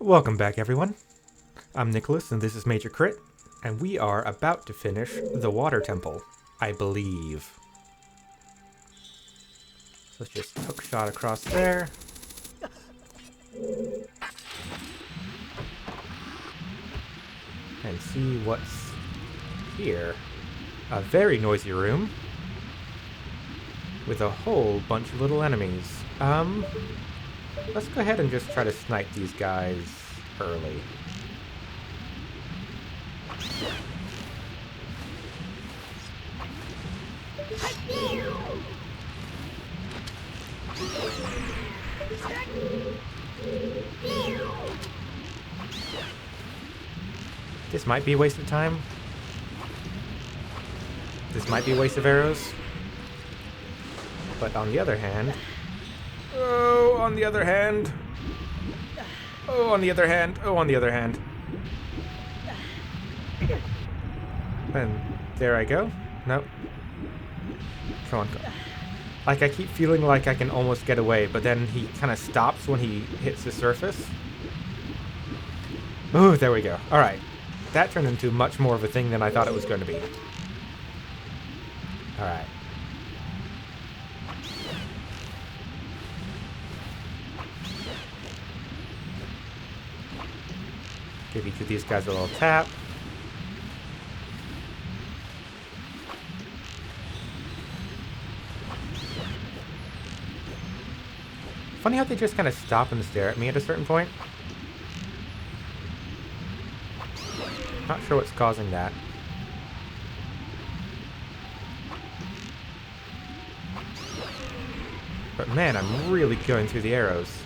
Welcome back, everyone. I'm Nicholas, and this is Major Crit, and we are about to finish the Water Temple, I believe. So let's just hook shot across there. And see what's here. A very noisy room with a whole bunch of little enemies. Let's go ahead and just try to snipe these guys early. This might be a waste of time. This might be a waste of arrows. But on the other hand... Oh, on the other hand... Oh, on the other hand... Oh, on the other hand... And there I go. Nope. Come on. Like, I keep feeling like I can almost get away, but then he kind of stops when he hits the surface. Oh, there we go. Alright. That turned into much more of a thing than I thought it was going to be. Alright. Give each of these guys a little tap. Funny how they just kind of stop and stare at me at a certain point. Not sure what's causing that. But man, I'm really going through the arrows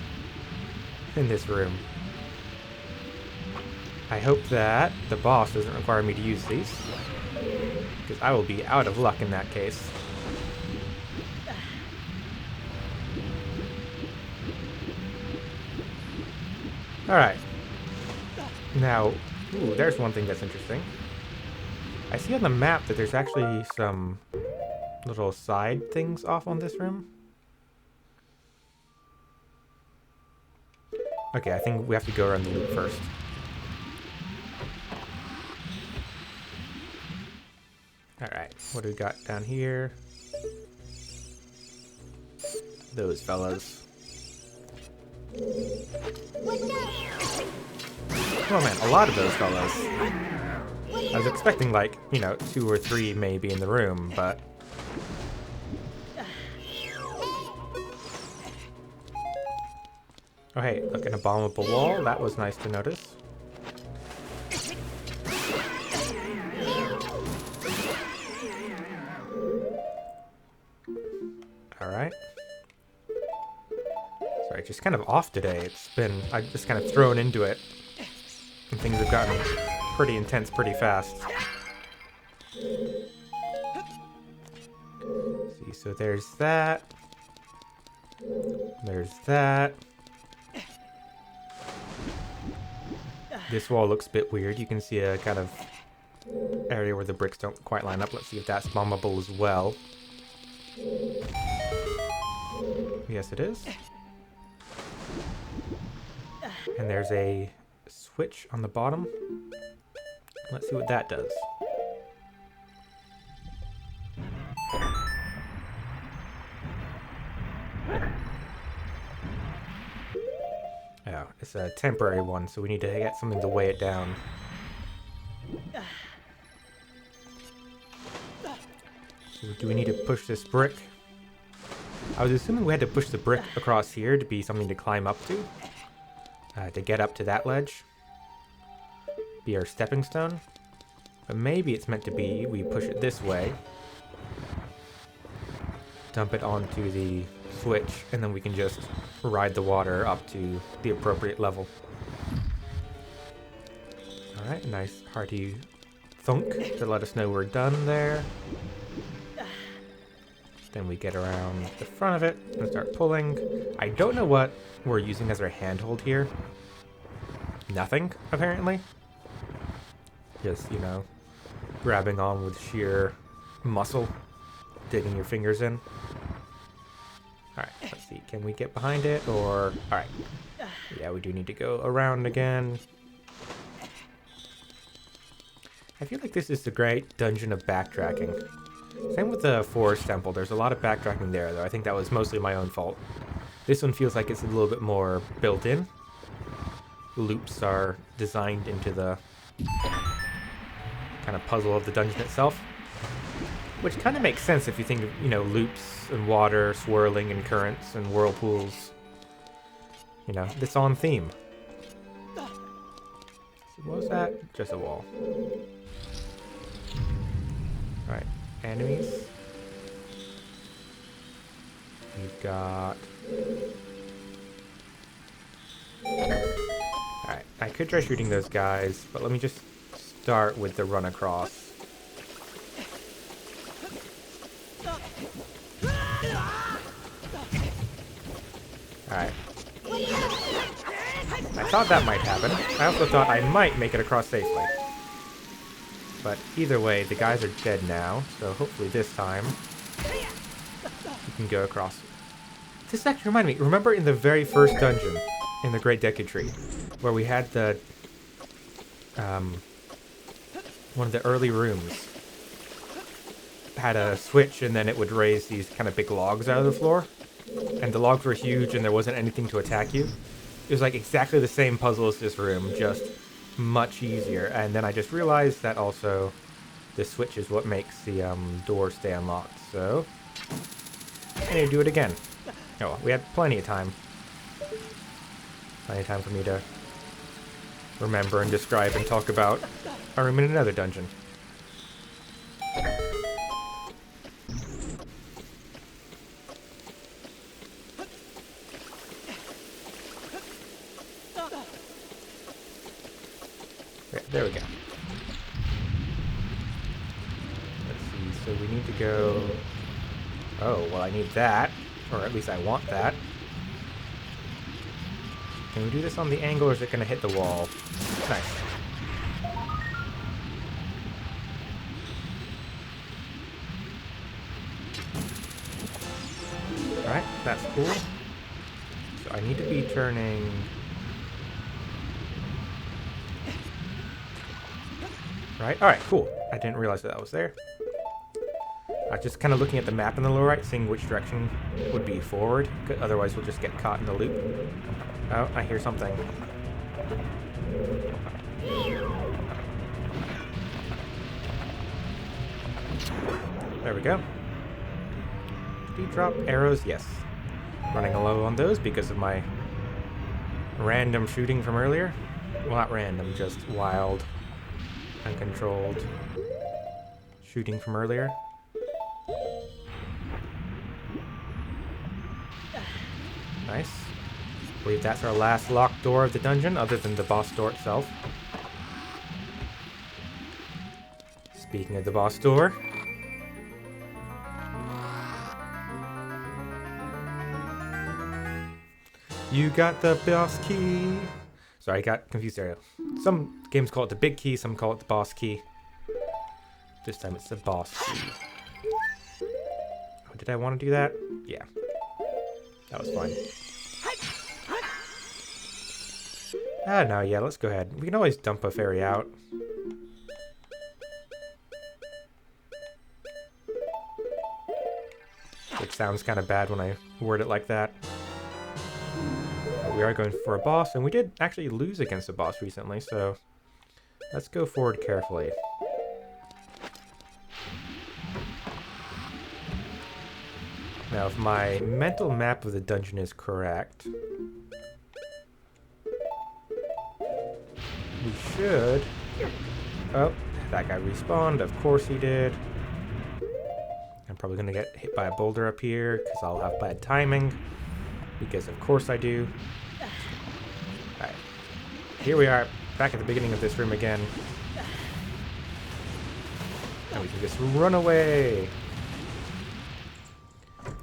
in this room. I hope that the boss doesn't require me to use these, because I will be out of luck in that case. Alright. Now, ooh, there's one thing that's interesting. I see on the map that there's actually some little side things off on this room. Okay, I think we have to go around the loop first. Alright, what do we got down here? Those fellas. Oh man, a lot of those fellas. I was expecting like, you know, 2 or 3 maybe in the room, but... Oh hey, look, an abominable wall. That was nice to notice. Alright. Sorry, just kind of off today. It's been... I've just kind of thrown into it. And things have gotten pretty intense pretty fast. See, so there's that. There's that. This wall looks a bit weird. You can see a kind of area where the bricks don't quite line up. Let's see if that's bombable as well. Yes, it is. And there's a switch on the bottom. Let's see what that does. Oh, it's a temporary one, so we need to get something to weigh it down. So do we need to push this brick? I was assuming we had to push the brick across here to be something to climb up to get up to that ledge. Be our stepping stone. But maybe it's meant to be we push it this way, dump it onto the switch, and then we can just ride the water up to the appropriate level. Alright, nice hearty thunk to let us know we're done there. Then we get around the front of it and start pulling. I don't know what we're using as our handhold here. Nothing, apparently. Just, you know, grabbing on with sheer muscle, digging your fingers in. Alright, let's see. Can we get behind it or... Alright. Yeah, we do need to go around again. I feel like this is the great dungeon of backtracking. Same with the Forest Temple. There's a lot of backtracking there, though. I think that was mostly my own fault. This one feels like it's a little bit more built in. Loops are designed into the kind of puzzle of the dungeon itself. Which kind of makes sense if you think of, you know, loops and water swirling and currents and whirlpools. You know, it's on theme. What was that? Just a wall. Alright, enemies. We've got... Alright, I could try shooting those guys, but let me just start with the run across. Alright. I thought that might happen. I also thought I might make it across safely. But either way, the guys are dead now, so hopefully this time we can go across. This actually reminded me, remember in the very first dungeon in the Great Deku Tree, where we had the one of the early rooms had a switch and then it would raise these kind of big logs out of the floor, and the logs were huge and there wasn't anything to attack you. It was like exactly the same puzzle as this room, just much easier. And then I just realized that also the switch is what makes the door stay unlocked. So I need to do it again. Oh, well, we had plenty of time. Plenty of time for me to remember and describe and talk about a room in another dungeon. There we go. Let's see, so we need to go... Oh, well I need that. Or at least I want that. Can we do this on the angle or is it going to hit the wall? Nice. Alright, that's cool. So I need to be turning... Right? Alright, cool. I didn't realize that was there. I was just kind of looking at the map in the lower right, seeing which direction would be forward. Otherwise, we'll just get caught in the loop. Oh, I hear something. There we go. Do you drop arrows? Yes. Running low on those because of my random shooting from earlier. Well, not random, just wild, uncontrolled shooting from earlier. Nice. I believe that's our last locked door of the dungeon, other than the boss door itself. Speaking of the boss door, you got the boss key. Sorry, I got confused there. Some games call it the big key, some call it the boss key. This time it's the boss key. Oh, did I want to do that? Yeah. That was fine. Ah, no, yeah, let's go ahead. We can always dump a fairy out. Which sounds kind of bad when I word it like that. But we are going for a boss, and we did actually lose against a boss recently, so let's go forward carefully. Now, if my mental map of the dungeon is correct, we should... Oh, that guy respawned. Of course he did. I'm probably going to get hit by a boulder up here because I'll have bad timing. Because of course I do. Alright. Here we are, back at the beginning of this room again. And we can just run away.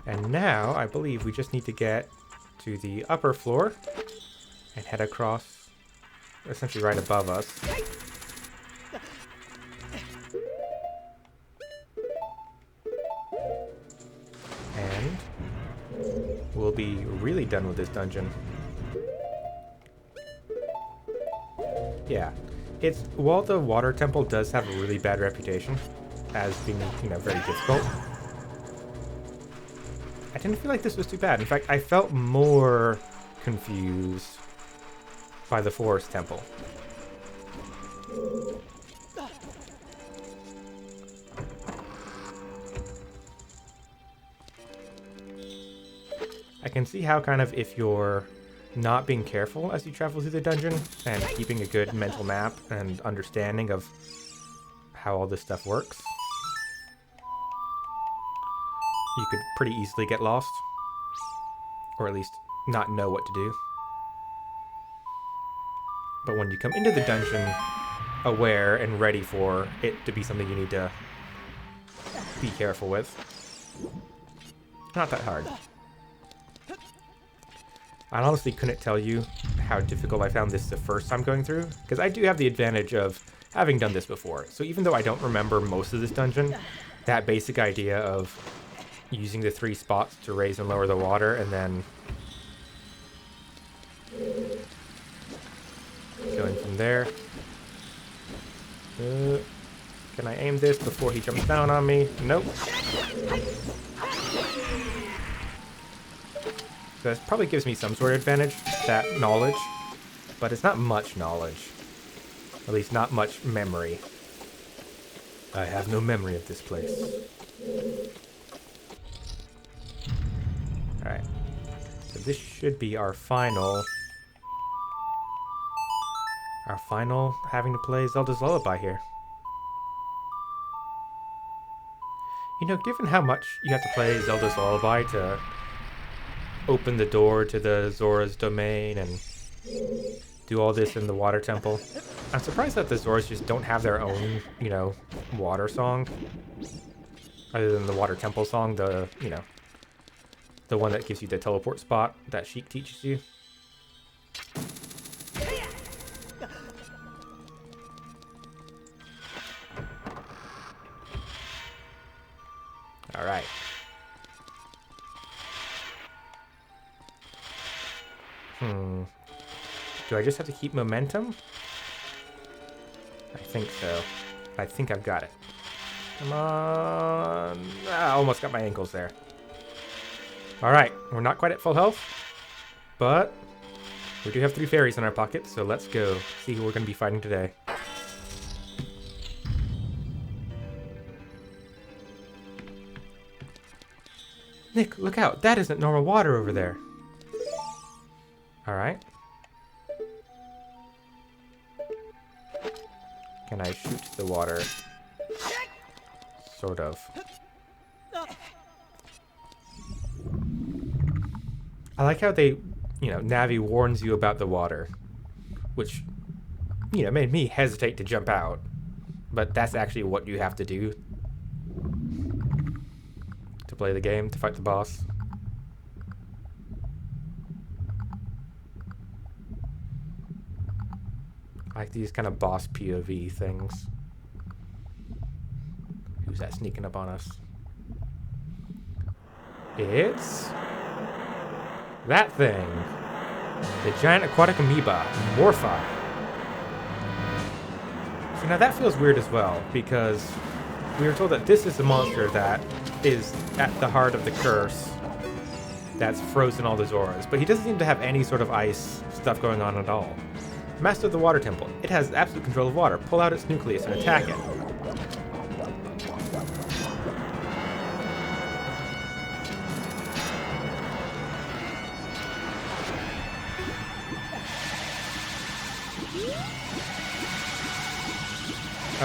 And now, I believe we just need to get to the upper floor and head across, essentially right above us. And be really done with this dungeon. Yeah. While the water temple does have a really bad reputation as being, you know, very difficult, I didn't feel like this was too bad. In fact, I felt more confused by the forest temple. I can see how kind of if you're not being careful as you travel through the dungeon and keeping a good mental map and understanding of how all this stuff works, you could pretty easily get lost, or at least not know what to do. But when you come into the dungeon aware and ready for it to be something you need to be careful with, not that hard. I honestly couldn't tell you how difficult I found this the first time going through, because I do have the advantage of having done this before. So even though I don't remember most of this dungeon, that basic idea of using the 3 spots to raise and lower the water, and then going from there. Can I aim this before he jumps down on me? Nope. So this probably gives me some sort of advantage, that knowledge, but it's not much knowledge. At least not much memory. I have no memory of this place. Alright. So this should be our final having to play Zelda's Lullaby here. You know, given how much you have to play Zelda's Lullaby to open the door to the Zora's domain and do all this in the water temple, I'm surprised that the Zoras just don't have their own, you know, water song. Other than the water temple song, the, you know, the one that gives you the teleport spot that Sheik teaches you. Alright. Do I just have to keep momentum? I think so. I think I've got it. Come on. I almost got my ankles there. Alright, we're not quite at full health, but we do have 3 fairies in our pocket, so let's go see who we're going to be fighting today. Nick, look out! That isn't normal water over there. Alright. Can I shoot the water? Sort of. I like how they, you know, Navi warns you about the water, which, you know, made me hesitate to jump out. But that's actually what you have to do to play the game, to fight the boss. I like these kind of boss POV things. Who's that sneaking up on us? It's that thing. The giant aquatic amoeba, Morphi. So now that feels weird as well, because we were told that this is the monster that is at the heart of the curse that's frozen all the Zoras, but he doesn't seem to have any sort of ice stuff going on at all. Master of the Water Temple. It has absolute control of water. Pull out its nucleus and attack it.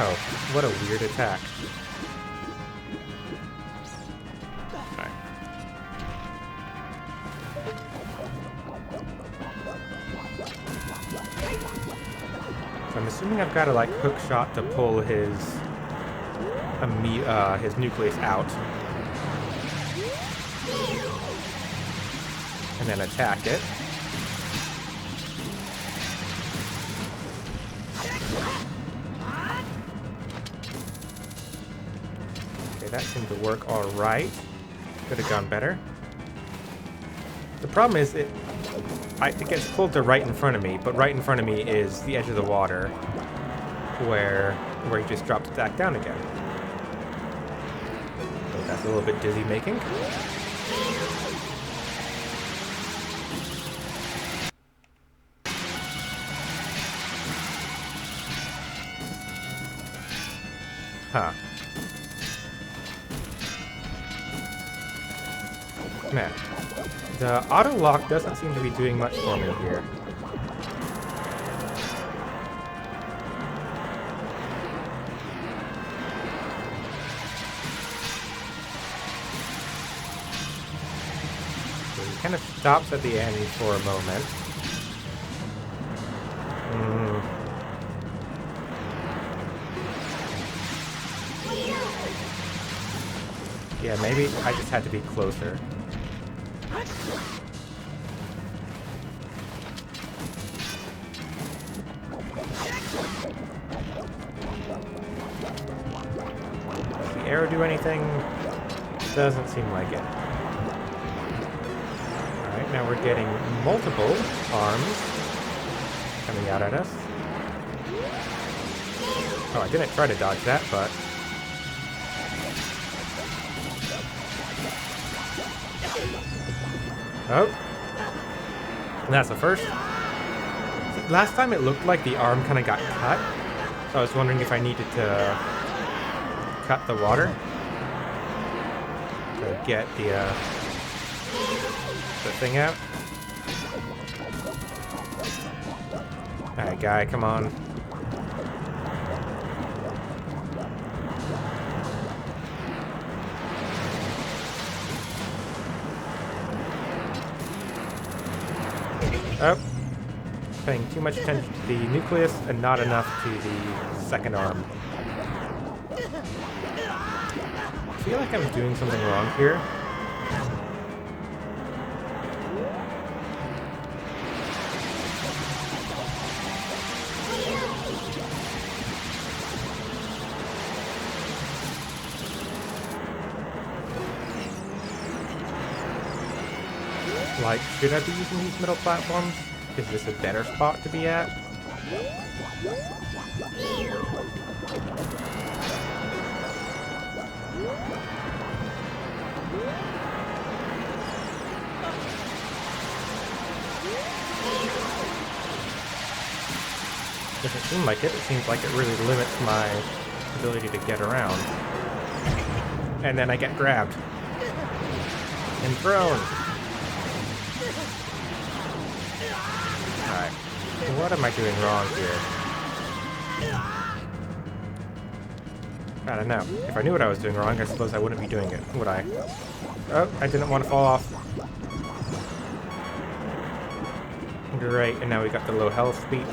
Oh, what a weird attack. Alright. So I'm assuming I've got to like hook shot to pull his nucleus out. And then attack it. That seemed to work alright. Could have gone better. The problem is it gets pulled to right in front of me, but right in front of me is the edge of the water where he just drops back down again. So that's a little bit dizzy making. Huh. Man, the auto lock doesn't seem to be doing much for me here. So he kind of stops at the end for a moment. Yeah, maybe I just had to be closer. Does the arrow do anything? Doesn't seem like it. Alright, now we're getting multiple arms coming out at us. Oh, I didn't try to dodge that, but... Oh. That's the first. See, last time it looked like the arm kind of got cut. So I was wondering if I needed to cut the water to get the thing out. Alright, guy, come on. Oh, paying too much attention to the nucleus and not enough to the second arm. I feel like I'm doing something wrong here. Like, should I be using these middle platforms? Is this a better spot to be at? Doesn't seem like it. It seems like it really limits my ability to get around. And then I get grabbed. And thrown. Alright. What am I doing wrong here? I don't know. If I knew what I was doing wrong, I suppose I wouldn't be doing it, would I? Oh, I didn't want to fall off. Great, and now we got the low health speed.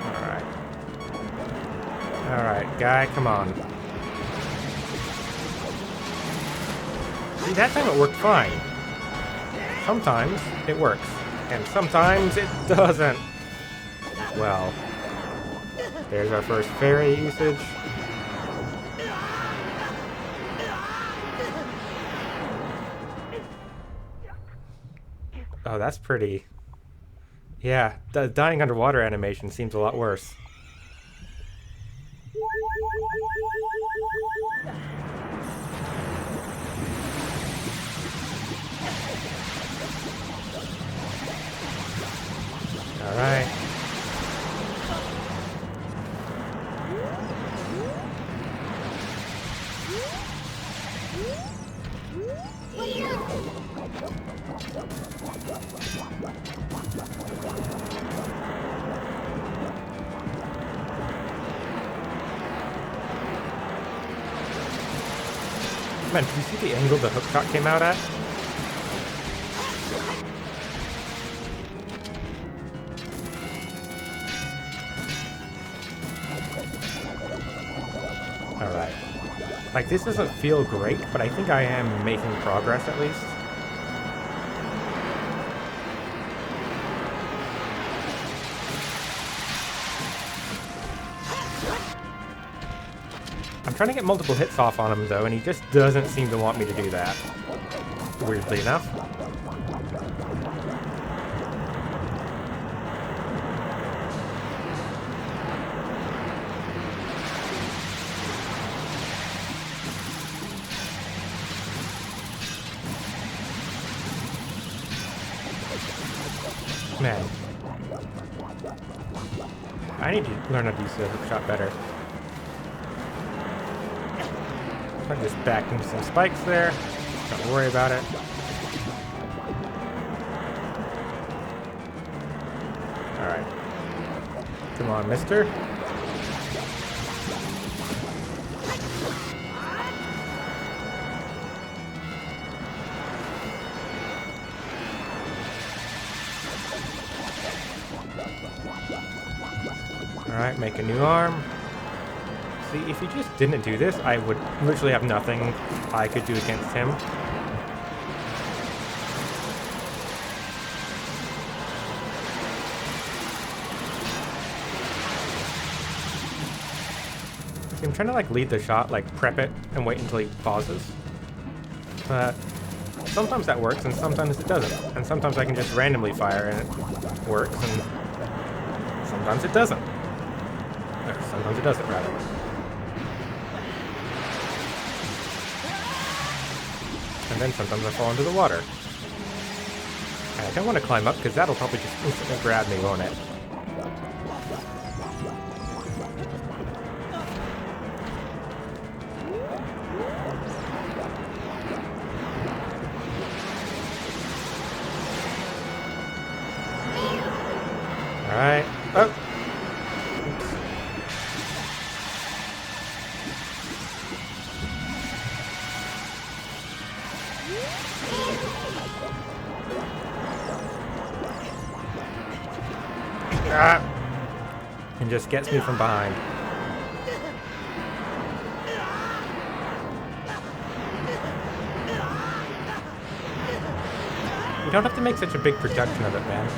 Alright. Alright, guy, come on. See, that time it worked fine. Sometimes it works, and sometimes it doesn't. Well, there's our first fairy usage. Oh, that's pretty. Yeah, the dying underwater animation seems a lot worse. Alright. Man, did you see the angle the hook shot came out at? Alright. Like, this doesn't feel great, but I think I am making progress at least. trying to get multiple hits off on him though, and he just doesn't seem to want me to do that. Weirdly enough. Man. I need to learn how to use the hookshot better. I just back into some spikes there. Don't worry about it. Alright. Come on, mister. Alright, make a new arm. See, if you just didn't do this, I would literally have nothing I could do against him. I'm trying to like lead the shot, like prep it and wait until he pauses. But sometimes that works and sometimes it doesn't. And sometimes I can just randomly fire and it works, and sometimes it doesn't. Or sometimes it doesn't, rather. And then sometimes I fall into the water. And I don't want to climb up because that'll probably just instantly grab me, won't it? Alright. Oh! Oops. Ah! And just gets me from behind. You don't have to make such a big production of it, man.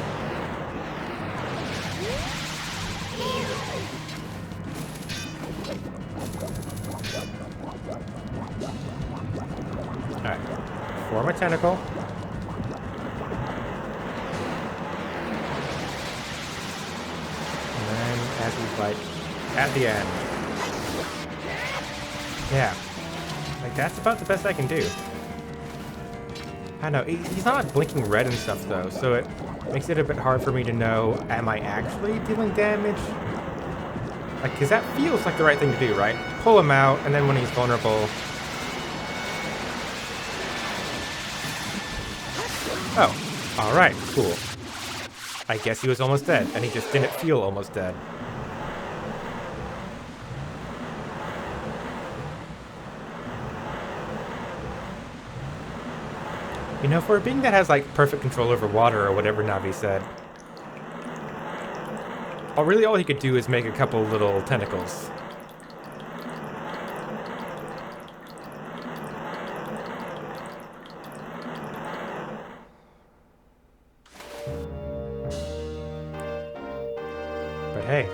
Alright. Form a tentacle. And then as we fight at the end. Yeah. Like, that's about the best I can do. I know, he's not like blinking red and stuff though, so it makes it a bit hard for me to know, am I actually dealing damage? Like, cause that feels like the right thing to do, right? Pull him out, and then when he's vulnerable... Oh, alright, cool. I guess he was almost dead, and he just didn't feel almost dead. You know, for a being that has, like, perfect control over water, or whatever Navi said, really all he could do is make a couple little tentacles. But hey,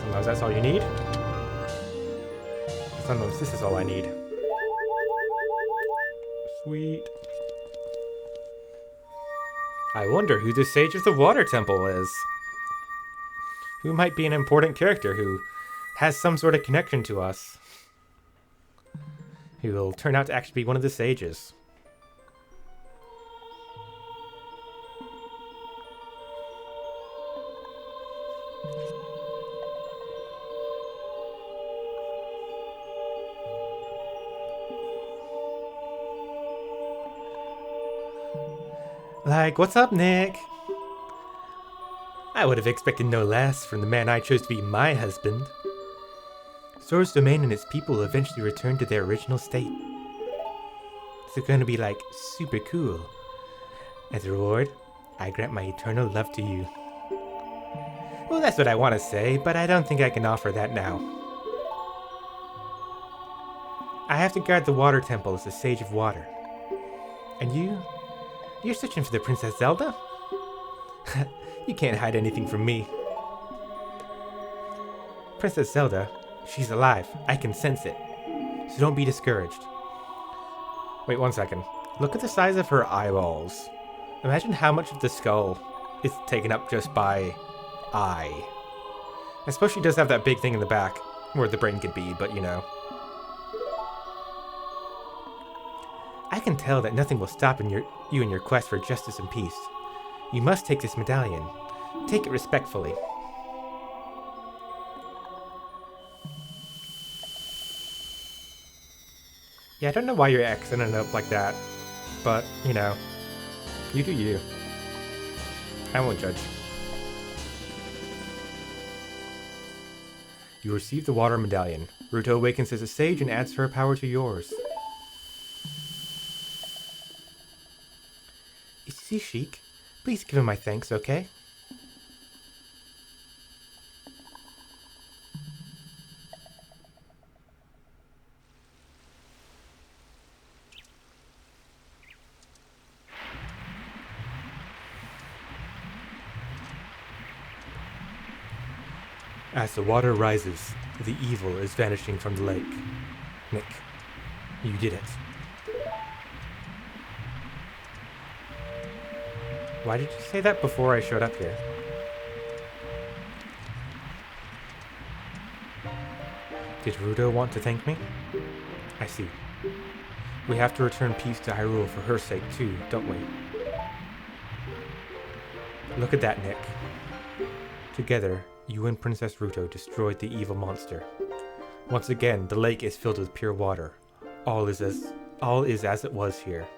sometimes that's all you need. Sometimes this is all I need. Sweet. I wonder who the Sage of the Water Temple is. Who might be an important character who has some sort of connection to us. Who will turn out to actually be one of the sages. Like, what's up, Nick? I would have expected no less from the man I chose to be my husband. Sora's domain and its people will eventually return to their original state. It's gonna be, like, super cool. As a reward, I grant my eternal love to you. Well, that's what I want to say, but I don't think I can offer that now. I have to guard the water temple as the Sage of Water. And you? You're searching for the Princess Zelda? You can't hide anything from me. Princess Zelda, She's alive. I can sense it. So don't be discouraged. Wait 1 second. Look at the size of her eyeballs. Imagine how much of the skull is taken up just by eye. I suppose she does have that big thing in the back where the brain could be, but you know. I can tell that nothing will stop you in your quest for justice and peace. You must take this medallion. Take it respectfully. Yeah, I don't know why your ex ended up like that, but, you know, you do you. I won't judge. You receive the water medallion. Ruto awakens as a sage and adds her power to yours. Is he chic? Please give him my thanks, okay? As the water rises, the evil is vanishing from the lake. Nick, you did it. Why did you say that before I showed up here? Did Ruto want to thank me? I see. We have to return peace to Hyrule for her sake too, don't we? Look at that, Nick. Together, you and Princess Ruto destroyed the evil monster. Once again, the lake is filled with pure water. All is as it was here.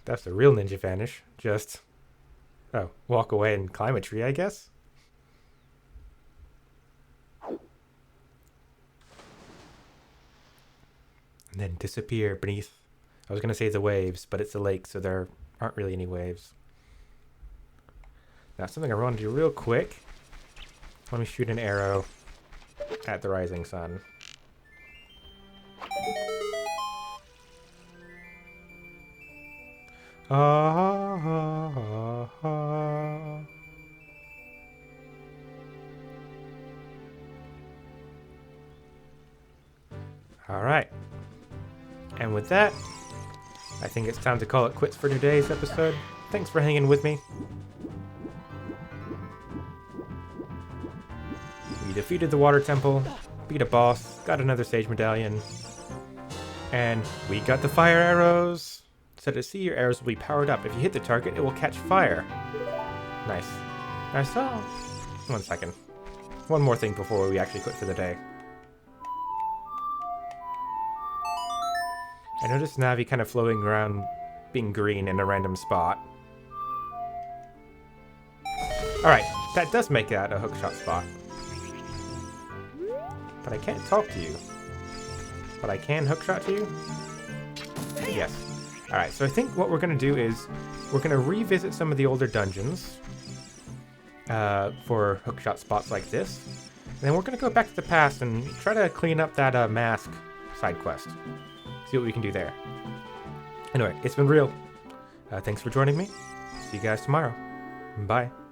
That's the real ninja vanish. Just, oh, walk away and climb a tree, I guess? And then disappear beneath, I was going to say the waves, but it's a lake, so there aren't really any waves. Now, something I want to do real quick. Let me shoot an arrow at the rising sun. Alright. And with that, I think it's time to call it quits for today's episode. Thanks for hanging with me. We defeated the Water Temple, beat a boss, got another Sage Medallion, and we got the fire arrows. So to see your arrows will be powered up. If you hit the target, it will catch fire. Nice. I saw... 1 second. One more thing before we actually quit for the day. I noticed Navi kind of floating around being green in a random spot. Alright, that does make that a hookshot spot. But I can't talk to you. But I can hookshot to you? Yes. Alright, so I think what we're going to do is we're going to revisit some of the older dungeons for hookshot spots like this. And then we're going to go back to the past and try to clean up that mask side quest. See what we can do there. Anyway, it's been real. Thanks for joining me. See you guys tomorrow. Bye.